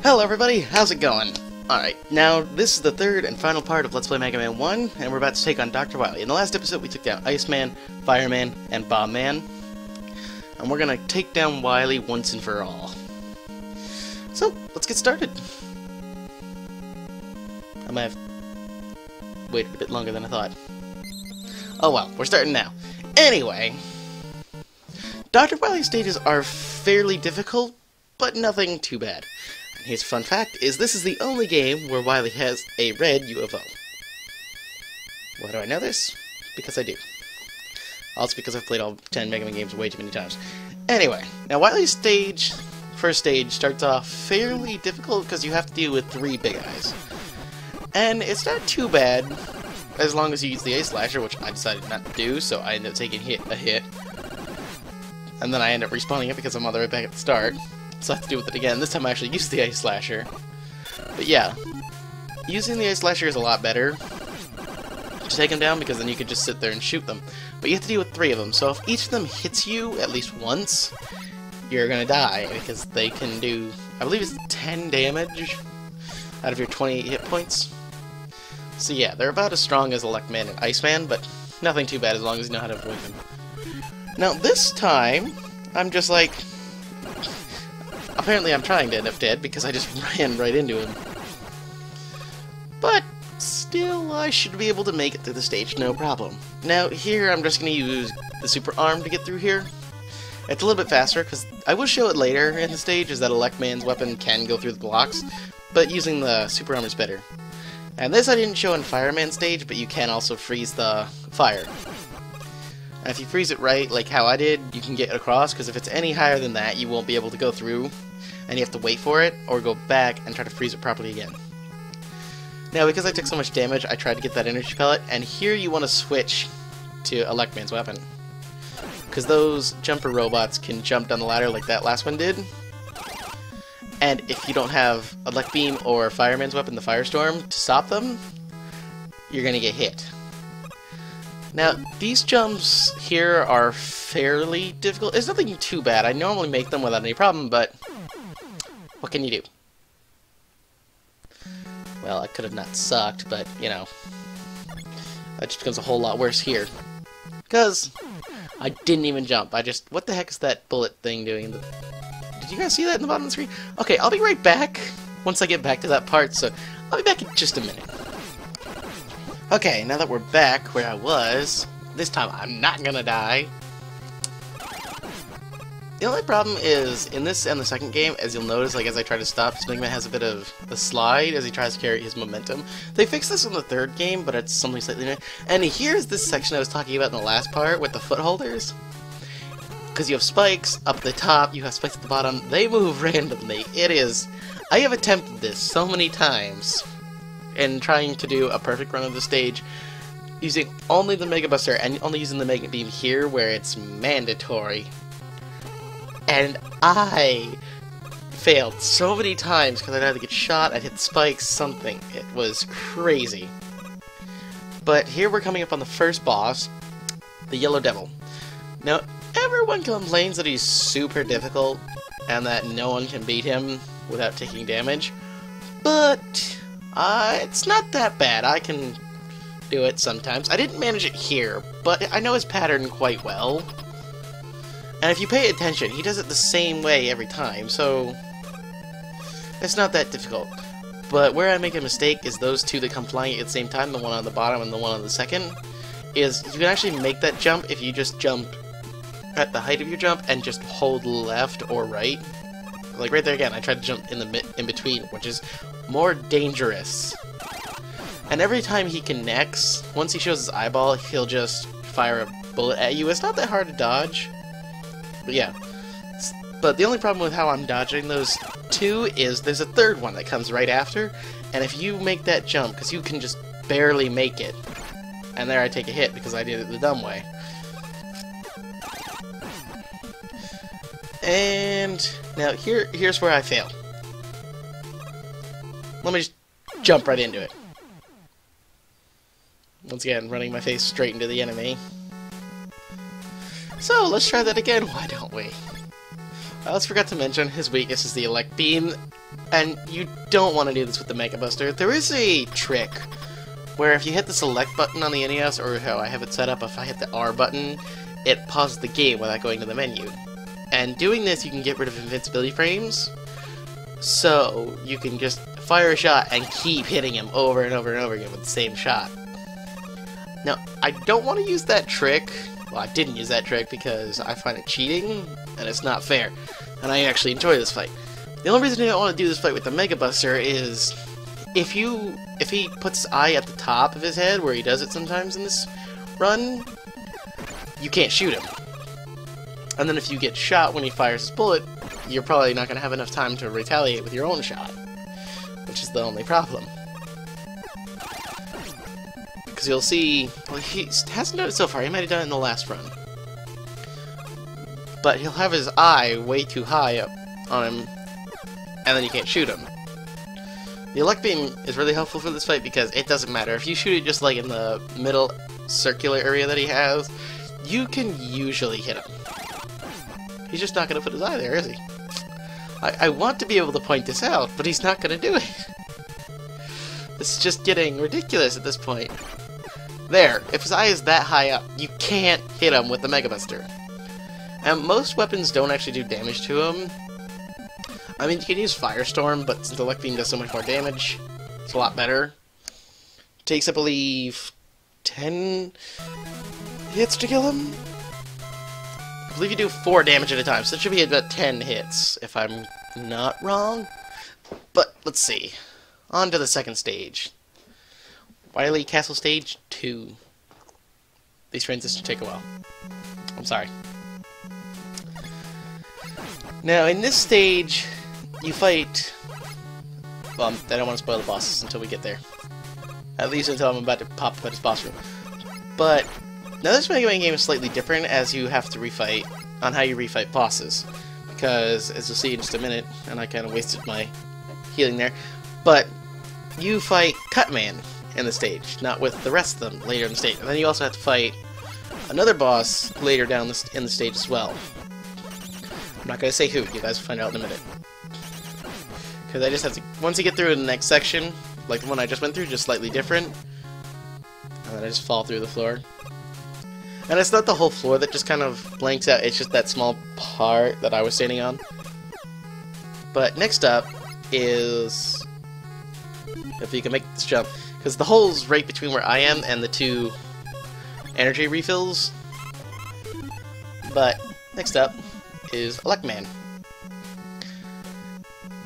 Hello everybody, how's it going? Alright, now this is the third and final part of Let's Play Mega Man 1, and we're about to take on Dr. Wily. In the last episode we took down Iceman, Fireman, and Bombman, and we're gonna take down Wily once and for all. So, let's get started. I might have waited a bit longer than I thought. Oh well, we're starting now. Anyway, Dr. Wily's stages are fairly difficult, but nothing too bad. Here's a fun fact, is this is the only game where Wily has a red UFO. Why do I know this? Because I do. Also because I've played all 10 Mega Man games way too many times. Anyway, now Wily's first stage starts off fairly difficult because you have to deal with 3 big eyes. And it's not too bad, as long as you use the Ice Slasher, which I decided not to do, so I end up taking a hit. And then I end up respawning it because I'm all the way back at the start. So I have to deal with it again. This time I actually used the Ice Slasher. But yeah, using the Ice Slasher is a lot better to take them down because then you can just sit there and shoot them. But you have to deal with 3 of them, so if each of them hits you at least once, you're gonna die because they can do, I believe it's 10 damage out of your 28 hit points. So yeah, they're about as strong as Megaman and Iceman, but nothing too bad as long as you know how to avoid them. Now this time, I'm just like, apparently I'm trying to end up dead because I just ran right into him. But still, I should be able to make it through the stage, no problem. Now here I'm just going to use the super arm to get through here. It's a little bit faster because I will show it later in the stage is that Megaman's weapon can go through the blocks, but using the super arm is better. And this I didn't show in Fireman's stage, but you can also freeze the fire. And if you freeze it right, like how I did, you can get across, because if it's any higher than that, you won't be able to go through, and you have to wait for it, or go back and try to freeze it properly again. Now, because I took so much damage, I tried to get that energy pellet, and here you want to switch to Megaman's weapon. Because those jumper robots can jump down the ladder like that last one did, and if you don't have Elect Beam or Fireman's weapon, the Firestorm, to stop them, you're gonna get hit. Now, these jumps here are fairly difficult. It's nothing too bad. I normally make them without any problem, but what can you do? Well, I could have not sucked, but, you know, that just becomes a whole lot worse here. Because I didn't even jump. I just... What the heck is that bullet thing doing? Did you guys see that in the bottom of the screen? Okay, I'll be right back once I get back to that part, so I'll be back in just a minute. Okay, now that we're back where I was, this time I'm not gonna die. The only problem is, in this and the second game, as you'll notice, like as I try to stop, Megaman has a bit of a slide as he tries to carry his momentum. They fixed this in the third game, but it's something slightly new. And here's this section I was talking about in the last part with the footholders. Because you have spikes up the top, you have spikes at the bottom, they move randomly. It is... I have attempted this so many times and trying to do a perfect run of the stage using only the Mega Buster and only using the Mega Beam here where it's mandatory. And I failed so many times because I'd either get shot, I'd hit spikes, something. It was crazy. But here we're coming up on the first boss, the Yellow Devil. Now, everyone complains that he's super difficult and that no one can beat him without taking damage, but it's not that bad. I can do it sometimes. I didn't manage it here, but I know his pattern quite well. And if you pay attention, he does it the same way every time, so it's not that difficult. But where I make a mistake is those two that come flying at the same time, the one on the bottom and the one on the second, is you can actually make that jump if you just jump at the height of your jump and just hold left or right. Like right there again, I tried to jump in between, which is more dangerous. And every time he connects, once he shows his eyeball, he'll just fire a bullet at you. It's not that hard to dodge. But yeah. But the only problem with how I'm dodging those two is there's a third one that comes right after, and if you make that jump, because you can just barely make it, and there I take a hit because I did it the dumb way. And now here's where I fail. Let me just jump right into it. Once again, running my face straight into the enemy. So let's try that again, why don't we? I also forgot to mention his weakness is the Elect Beam, and you don't want to do this with the Mega Buster. There is a trick where if you hit the select button on the NES, or how I have it set up, if I hit the R button, it pauses the game without going to the menu. And doing this, you can get rid of invincibility frames, so you can just fire a shot and keep hitting him over and over and over again with the same shot. Now, I don't want to use that trick. Well, I didn't use that trick because I find it cheating, and it's not fair, and I actually enjoy this fight. The only reason I don't want to do this fight with the Mega Buster is if he puts his eye at the top of his head, where he does it sometimes in this run, you can't shoot him. And then if you get shot when he fires his bullet, you're probably not going to have enough time to retaliate with your own shot, which is the only problem. Because you'll see, well, he hasn't done it so far, he might have done it in the last run. But he'll have his eye way too high up on him, and then you can't shoot him. The Elect Beam is really helpful for this fight because it doesn't matter. If you shoot it just like in the middle circular area that he has, you can usually hit him. He's just not going to put his eye there, is he? I want to be able to point this out, but he's not going to do it. This is just getting ridiculous at this point. There, if his eye is that high up, you can't hit him with the Mega Buster. And most weapons don't actually do damage to him. I mean, you can use Firestorm, but since Elect Beam does so much more damage, it's a lot better. It takes, I believe, 10 hits to kill him? I believe you do 4 damage at a time, so it should be about 10 hits, if I'm not wrong. But, let's see. On to the second stage. Wily Castle Stage 2. These transitions take a while. I'm sorry. Now, in this stage, you fight... Well, I don't want to spoil the bosses until we get there. At least until I'm about to pop up at his boss room. But, now this Mega Man game is slightly different, as you have to refight on how you refight bosses. Because, as you'll see in just a minute, and I kind of wasted my healing there, but you fight Cutman in the stage, not with the rest of them later in the stage. And then you also have to fight another boss later down in the stage as well. I'm not going to say who, you guys will find out in a minute. Because I just have to, once you get through the next section, like the one I just went through, just slightly different, and then I just fall through the floor. And it's not the whole floor that just kind of blanks out, it's just that small part that I was standing on. But next up is, if you can make this jump, because the hole's right between where I am and the 2 energy refills. But next up is Electman.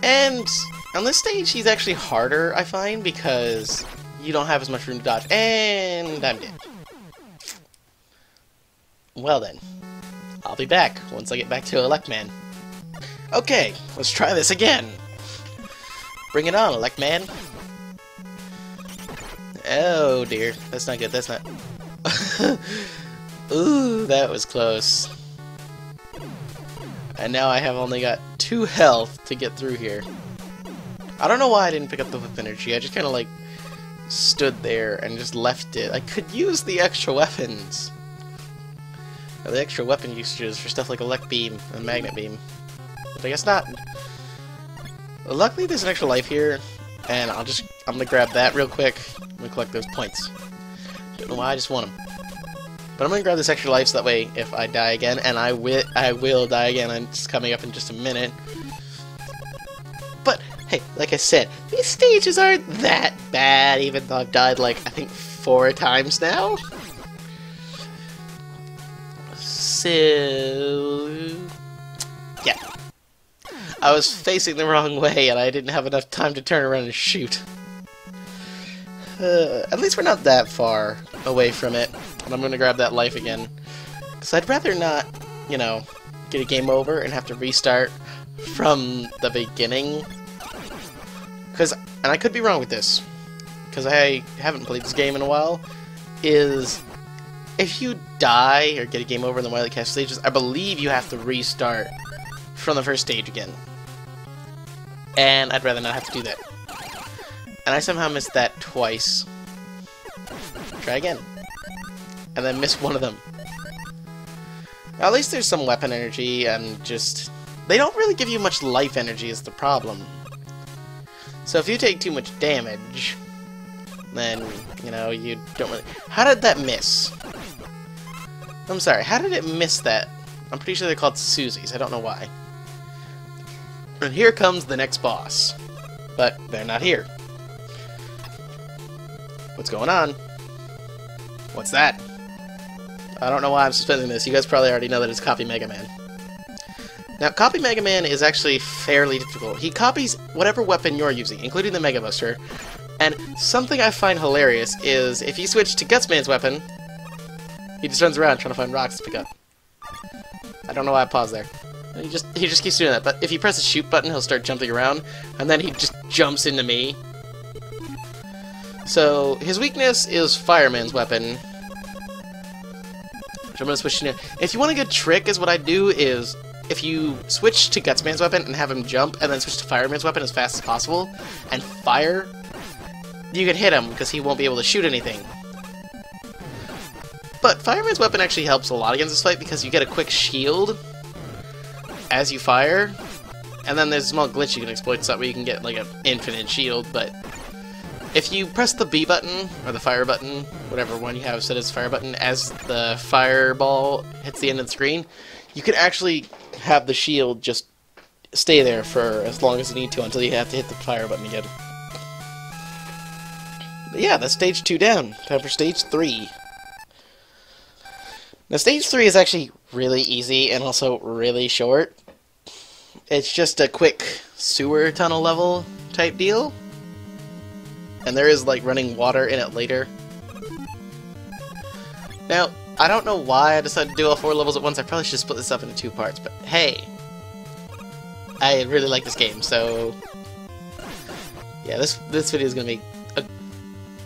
And on this stage, he's actually harder, I find, because you don't have as much room to dodge. And I'm dead. Well then, I'll be back once I get back to Electman. Okay, let's try this again. Bring it on, Electman. Oh dear, that's not good, that's not... Ooh, that was close. And now I have only got 2 health to get through here. I don't know why I didn't pick up the whip energy, I just kind of like stood there and just left it. I could use the extra weapons. Or the extra weapon usages for stuff like Elect Beam and Magnet Beam. But I guess not. Luckily there's an extra life here, and I'm gonna grab that real quick. I'm gonna collect those points. Don't know why, I just want them. But I'm gonna grab this extra life so that way if I die again, and I will die again, and it's coming up in just a minute. But hey, like I said, these stages aren't that bad, even though I've died like I think 4 times now. So yeah, I was facing the wrong way, and I didn't have enough time to turn around and shoot. At least we're not that far away from it, and I'm gonna grab that life again, because I'd rather not, you know, get a game over and have to restart from the beginning. And I could be wrong with this, because I haven't played this game in a while, is if you die or get a game over in the Wily Castle stages, I believe you have to restart from the first stage again. And I'd rather not have to do that. And I somehow missed that twice. Try again. And then miss one of them. At least there's some weapon energy and just they don't really give you much life energy is the problem. So if you take too much damage, then, you know, you don't really... How did that miss? I'm sorry, how did it miss that? I'm pretty sure they're called Susies, I don't know why. And here comes the next boss. But they're not here. What's going on? What's that? I don't know why I'm suspending this. You guys probably already know that it's Copy Megaman. Now, Copy Megaman is actually fairly difficult. He copies whatever weapon you're using, including the Mega Buster. And something I find hilarious is if you switch to Gutsman's weapon, he just runs around trying to find rocks to pick up. I don't know why I paused there. He just keeps doing that. But if you press the shoot button, he'll start jumping around, and then he just jumps into me. So his weakness is Fireman's weapon, which I'm gonna switch to. If you want a good trick, is what I do is if you switch to Gutsman's weapon and have him jump, and then switch to Fireman's weapon as fast as possible, and fire, you can hit him because he won't be able to shoot anything. But Fireman's weapon actually helps a lot against this fight because you get a quick shield as you fire, and then there's a small glitch you can exploit so that way you can get like an infinite shield. But if you press the B button, or the fire button, whatever one you have set as fire button, as the fireball hits the end of the screen, you can actually have the shield just stay there for as long as you need to until you have to hit the fire button again. But yeah, that's stage 2 down. Time for stage 3. Now stage 3 is actually really easy and also really short. It's just a quick sewer tunnel level type deal. And there is like running water in it later. Now, I don't know why I decided to do all 4 levels at once. I probably should split this up into 2 parts, but hey, I really like this game, so yeah, this video is gonna be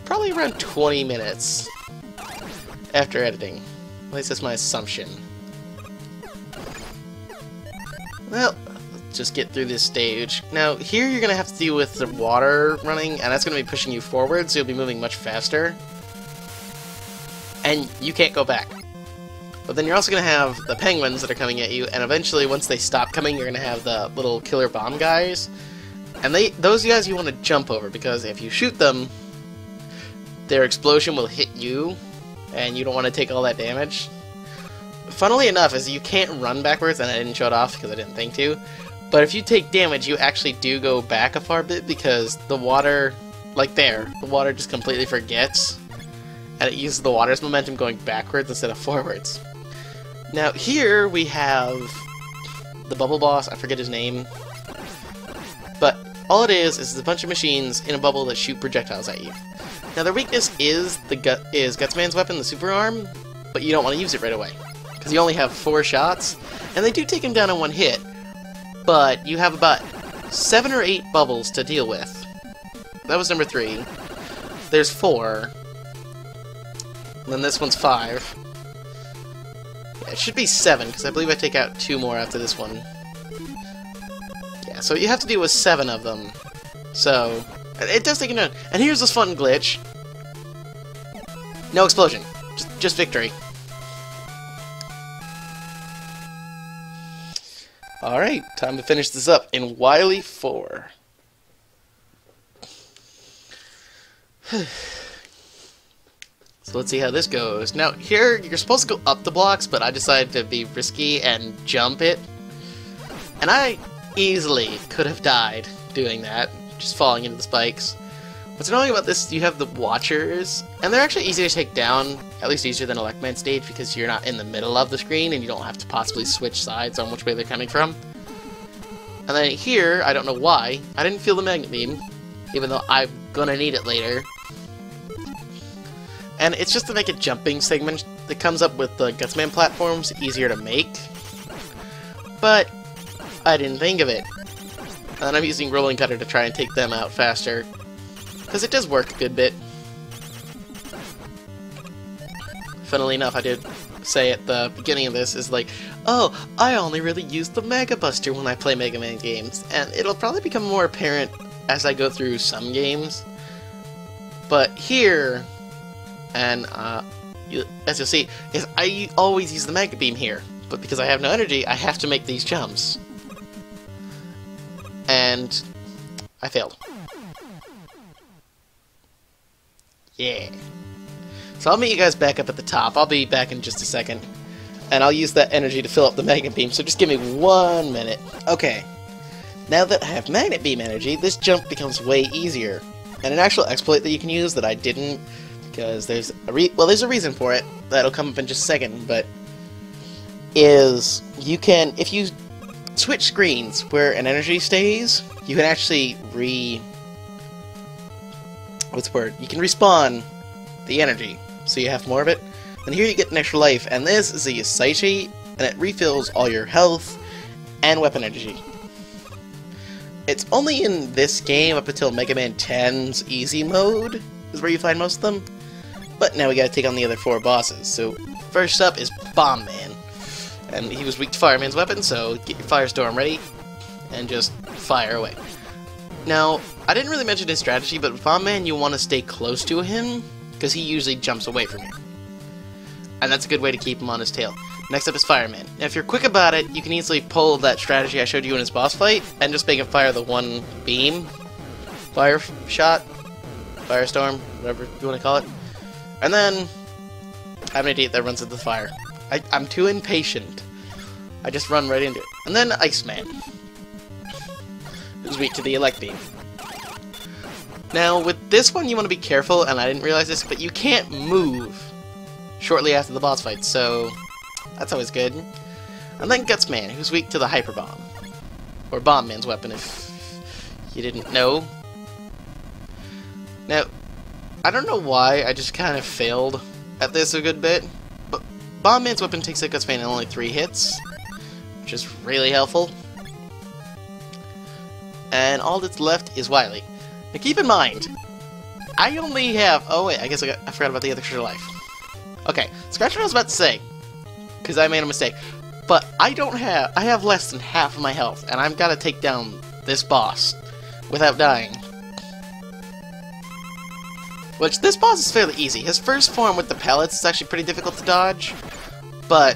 probably around 20 minutes after editing. At least that's my assumption. Well, let's just get through this stage. Now, here you're going to have to deal with the water running, and that's going to be pushing you forward, so you'll be moving much faster. And you can't go back. But then you're also going to have the penguins that are coming at you, and eventually, once they stop coming, you're going to have the little killer bomb guys. And those guys you want to jump over, because if you shoot them, their explosion will hit you, and you don't want to take all that damage. Funnily enough, is you can't run backwards, and I didn't show it off because I didn't think to, but if you take damage, you actually do go back a far bit because the water, like there, the water just completely forgets, and it uses the water's momentum going backwards instead of forwards. Now here we have the bubble boss, I forget his name, but all it is a bunch of machines in a bubble that shoot projectiles at you. Now their weakness is Gutsman's weapon, the super arm, but you don't want to use it right away because you only have 4 shots, and they do take him down in 1 hit, but you have about 7 or 8 bubbles to deal with. That was number 3. There's 4. And then this one's 5. Yeah, it should be 7 because I believe I take out 2 more after this one. Yeah, so you have to deal with 7 of them. So it does take him down. And here's this fun glitch. No explosion. Just victory. Alright, time to finish this up in Wily 4. So let's see how this goes. Now, here, you're supposed to go up the blocks, but I decided to be risky and jump it. And I easily could have died doing that, just falling into the spikes. What's annoying about this, you have the Watchers, and they're actually easy to take down, at least easier than a Megaman stage, because you're not in the middle of the screen, and you don't have to possibly switch sides on which way they're coming from. And then here, I don't know why, I didn't feel the Magnet Beam, even though I'm gonna need it later. And it's just to make a jumping segment that comes up with the Gutsman platforms easier to make. But I didn't think of it. And I'm using Rolling Cutter to try and take them out faster. Because it does work a good bit. Funnily enough, I did say at the beginning of this, is like, oh, I only really use the Mega Buster when I play Mega Man games. And it'll probably become more apparent as I go through some games. But here, and as you'll see, is I always use the Mega Beam here. But because I have no energy, I have to make these jumps. and I failed. Yeah. So I'll meet you guys back up at the top. I'll be back in just a second. And I'll use that energy to fill up the Magnet Beam, so just give me 1 minute. Okay. Now that I have Magnet Beam energy, this jump becomes way easier. And an actual exploit that you can use that I didn't, because there's a reason for it, that'll come up in just a second, but is you can, if you switch screens where an energy stays, you can actually you can respawn the energy, so you have more of it. And here you get an extra life, and this is a sight sheet, and it refills all your health and weapon energy. It's only in this game up until Mega Man 10's easy mode is where you find most of them, but now we gotta take on the other 4 bosses. So first up is Bomb Man, and he was weak to Fireman's weapon, so get your Firestorm ready and just fire away. Now, I didn't really mention his strategy, but with Bomb Man you want to stay close to him because he usually jumps away from you. And that's a good way to keep him on his tail. Next up is Fireman. Now if you're quick about it, you can easily pull that strategy I showed you in his boss fight, and just make him fire the one beam. Fire shot? Firestorm? Whatever you want to call it. And then, I'm an idiot that runs into the fire. I'm too impatient. I just run right into it. And then Iceman, who's weak to the Elect Beam. Now with this one you want to be careful, and I didn't realize this, but you can't move shortly after the boss fight, so that's always good. And then Gutsman, who's weak to the Hyper Bomb. Or Bomb Man's weapon, if you didn't know. Now, I don't know why, I just kind of failed at this a good bit, but Bomb Man's weapon takes out Gutsman in only 3 hits, which is really helpful. And all that's left is Wily. Now keep in mind, I only have... Oh wait, I guess I forgot about the other extra life. Okay, scratch what I was about to say, because I made a mistake. But I have less than half of my health, and I've got to take down this boss without dying. Which, this boss is fairly easy. His first form with the pellets is actually pretty difficult to dodge, but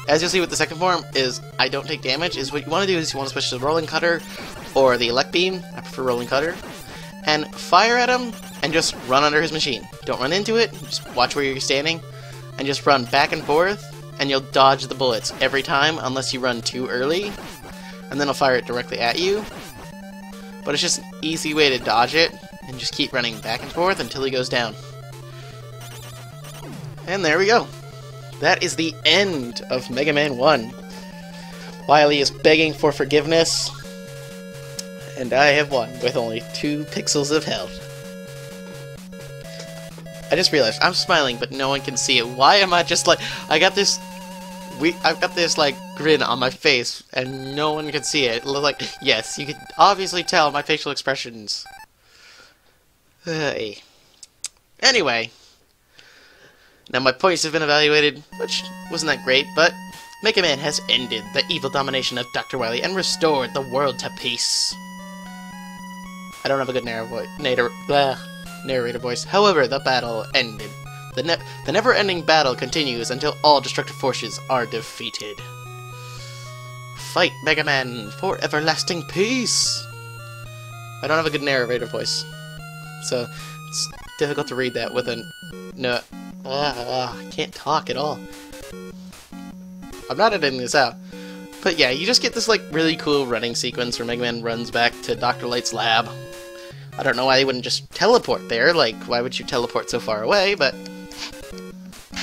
as you'll see with the second form, is I don't take damage. Is what you want to do is you want to switch to the Rolling Cutter or the Elect Beam. I prefer Rolling Cutter. And fire at him, and just run under his machine. Don't run into it, just watch where you're standing, and just run back and forth, and you'll dodge the bullets every time, unless you run too early, and then he'll fire it directly at you. But it's just an easy way to dodge it, and just keep running back and forth until he goes down. And there we go. That is the end of Mega Man 1. Wily is begging for forgiveness, and I have won with only 2 pixels of health. I just realized I'm smiling, but no one can see it. Why am I just like I've got this like grin on my face, and no one can see it. Like, yes, you can obviously tell my facial expressions. Hey. Anyway, now my points have been evaluated, which wasn't that great, but Mega Man has ended the evil domination of Dr. Wily and restored the world to peace. I don't have a good narrator voice. However, the battle ended. The never-ending battle continues until all destructive forces are defeated. Fight, Mega Man, for everlasting peace! I don't have a good narrator voice, so it's difficult to read that with a... No... I can't talk at all. I'm not editing this out. But yeah, you just get this like really cool running sequence where Mega Man runs back to Dr. Light's lab. I don't know why they wouldn't just teleport there, like, why would you teleport so far away, but...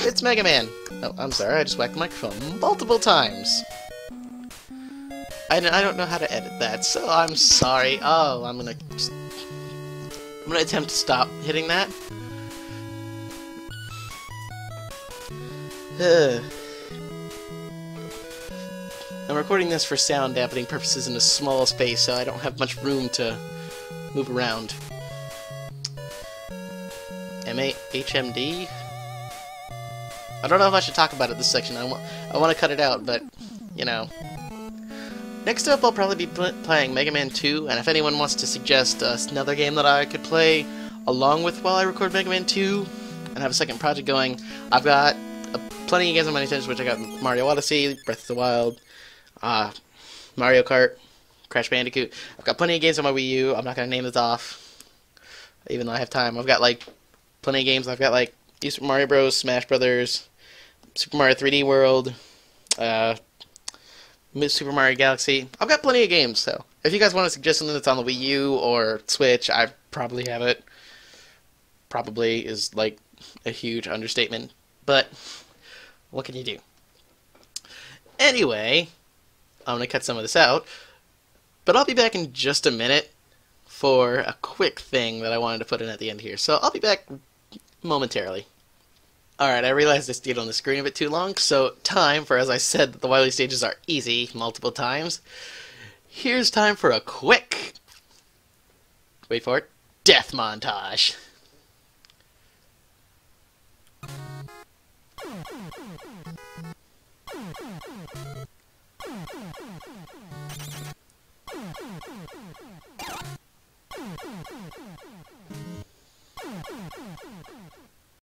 It's Mega Man! Oh, I'm sorry, I just whacked the microphone multiple times. I don't know how to edit that, so I'm sorry. Oh, I'm gonna attempt to stop hitting that. I'm recording this for sound dampening purposes in a small space, so I don't have much room to move around. HMD? I don't know if I should talk about it this section. I want to cut it out, but, you know. Next up, I'll probably be playing Mega Man 2, and if anyone wants to suggest another game that I could play along with while I record Mega Man 2, and have a second project going, I've got plenty of games on my Nintendo Switch. I got Mario Odyssey, Breath of the Wild, Mario Kart, Crash Bandicoot. I've got plenty of games on my Wii U. I'm not gonna name this off, even though I have time. I've got like plenty of games. I've got like Super Mario Bros, Smash Brothers, Super Mario 3D World, Super Mario Galaxy. I've got plenty of games, so if you guys want to suggest something that's on the Wii U or Switch, I probably have it. Probably is like a huge understatement, but what can you do? Anyway, I'm going to cut some of this out, but I'll be back in just a minute for a quick thing that I wanted to put in at the end here. So I'll be back momentarily. Alright, I realized I stayed on the screen a bit too long, so time for, as I said, the Wily stages are easy multiple times. Here's time for a quick, wait for it, death montage.